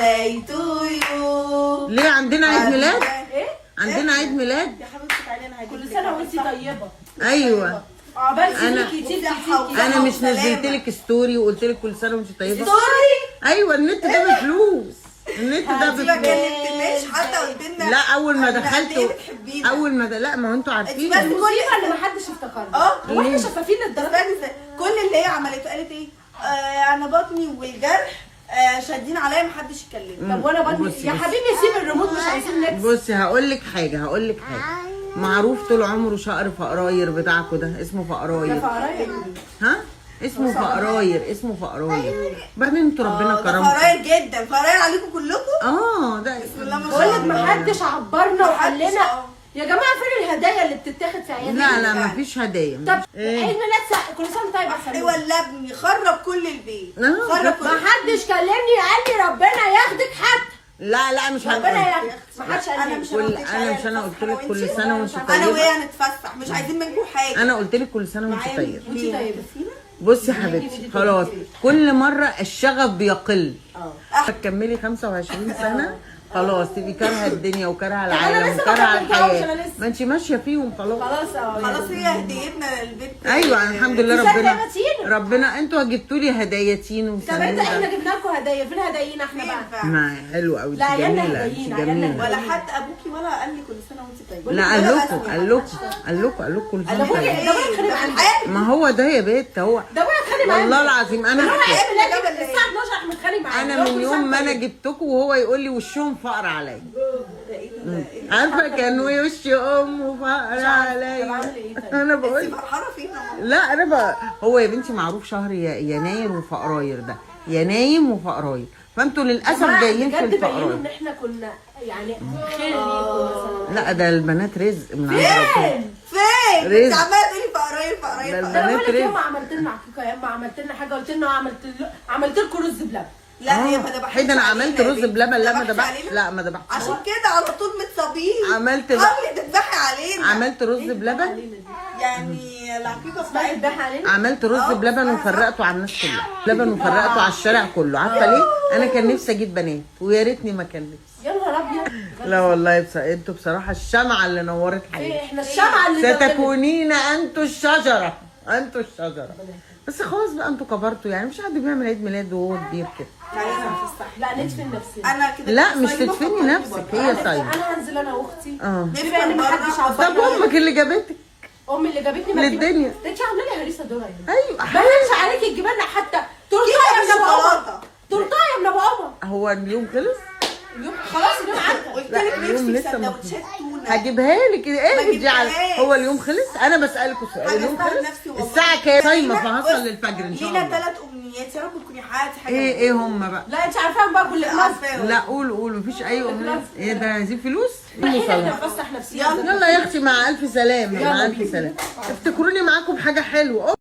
birthday to you. ليه عندنا عيد ميلاد؟ ايه؟ عندنا عيد ميلاد؟ يا حبيبتي تعالي انا هجيب كل سنه وانت طيبه. ايوه عقبال أنا- سنين كتير كتير كتير. انا مش نزلت لك ستوري وقلت لك كل سنه وانت طيبه؟ ستوري. ايوه النت ده بفلوس، النت ده ما بفلوس. كلمتناش حتى قلت لنا لا اول ما أنا قد دخلت إيه بتحبينا. اول ما لا ما هو انتوا عارفين. بس المصيبه اللي محدش افتكرها. هو احنا شفافين للدرجه؟ استني كل اللي هي عملته قالت ايه؟ انا بطني والجرح شادين عليا محدش يكلمني. طب وانا بطني بصي يا بصي. حبيبي سيب الريموت مش عايزين نكس. بصي هقول لك حاجه معروف طول عمره شقر فقراير بتاعكوا ده اسمه ده فقراير. فقرايه. ها اسمه فقراير، اسمه فقراير. بعدين انتوا ربنا ده كرمكم. فراير جدا، فراير عليكم كلكم. ده بسم الله ما بقول شاء لك الله. محدش عبرنا وقال محدش، لنا يا جماعه فين الهدايا اللي بتتاخد في عيادنا؟ لا مفيش هدايا. طب إيه؟ عيد ميلاد كل سنه طيب يا ايوه حبيبي. اللي ابني خرب كل البيت. آه، خرب كل محدش كلمني قال لي ربنا ياخدك حتى. لا مش ربنا هنقول. ياخدك. محدش قال انا لي. مش انا قلت لك كل سنه وانت انا طيبه. وهي هنتفسح مش عايزين منكم حاجه. انا قلت لك كل سنه وانت طيبه. وانت طيبه. بصي يا حبيبتي خلاص كل مره الشغف بيقل. هتكملي 25 سنه خلاص تبقي كارهه الدنيا وكارهه العالم لسه ما وكارهه كملتهاش، أنا الحياه. لسه. ما انت ماشيه فيهم خلاص. خلاص هي هديتنا للبيت. ايوه الحمد لله تصدق ربنا يا تين؟ ربنا انتوا جبتوا لي هداياتين طب انت احنا وسنوده. جبنا لكم هدايا، فين هدايانا احنا بقى؟ ما حلو قوي. لا، عيالنا جميله هدايين، انت عيالنا جميله. ولا حتى ابوكي ولا قال لي كل سنه وانت طيبه. لا قال لكم كل ده سنه ابويا طيبة. ده ابويا اتخانق معايا. ما هو ده يا بيت هو ده ابويا اتخانق معايا. والله العظيم انا هو حكيت. عيب ميلادي الساعه 12 احنا متخانق معايا. انا من يوم ما انا جبتكم وهو يقول لي وشهم فقر عليا. عارفه كان وش امه فقر عليا. بعمل ايه طيب؟ انا بقول انت فرحانه فينا. لا انا بقى هو يا بنتي معروف شهر يناير وفقراير ده ينايم وفقراير فانتوا للاسف جايين في بجد بينوا الفقراير. ان احنا كنا يعني خير ليكم مثلا. لا ده البنات رزق من عند ربنا. فين؟ رزق. انت عماله تقولي فقراير ده ده انا البنات بقول لك يوم رزق. عملت لنا عقيقه، يا اما عملت لنا حاجه قلت لنا عملت لكم رز بلبن. لا هي ما ذبحتش. حيد انا عملت علينا يا رز بنتي. بلبن. لا ما ذبحتش ذبحتش. علينا؟ لا ما ذبحتش. عشان كده على طول متصابين. عملت حاولي تذبحي علينا. عملت رز بلبن. يعني العقيقه اسمها بتاعتنا. يذبح علينا. عملت رز بلبن وفرقته على الناس كلها. لبن وفرقته على الشارع كله. عارفه ليه؟ انا كان نفسي اجيب بنات ويا ريتني ما كان نفسي. يا نهار ابيض. لا والله انتوا بصراحه الشمعه اللي نورت حياتي. احنا الشمعه اللي ستكونين انتوا الشجره. انتوا الشجره. بس خلاص بقى انتوا كبرتوا يعني مش حد بيعمل عيد ميلاد وهو كبير كده. لا ندفن نفسنا. انا كده لا مش صايمة تدفني فطرت نفسك برضه. هي صايمه. انا هنزل انا واختي. اه بما ان محدش طب عبرنا. امك اللي جابتك امي اللي جابتني للدنيا. ده انت عامله لي هريسه دول يعني. ايوه ما هنش عليكي الجبنه حتى تورتايه من ابو عمر. شوكولاته. تورتايه من ابو عمر. هو اليوم خلص. اليوم خلاص اليوم عدى. قلت لا، لك اليوم نفسي لسه ما سندوتشات تونه. هجيبها لك ايه دي على جبتهاش. هو اليوم خلص. انا بسالكوا سؤال اليوم حاجة خلص نفسي والله. الساعه كام؟ صايمه بص، فهصل للفجر ان شاء لينا الله. 3 امنيات يا رب تكوني حياتي حاجه. ايه هم بقى؟ لا انت عارفاهم بقى كل الناس. عارفاهم. لا قول مفيش اي امنيه. ايه ده عايزين فلوس؟ احنا بنفسح نفسنا. يلا يا اختي مع الف سلامه. مع الف سلامه. افتكروني معاكم بحاجه حلوه.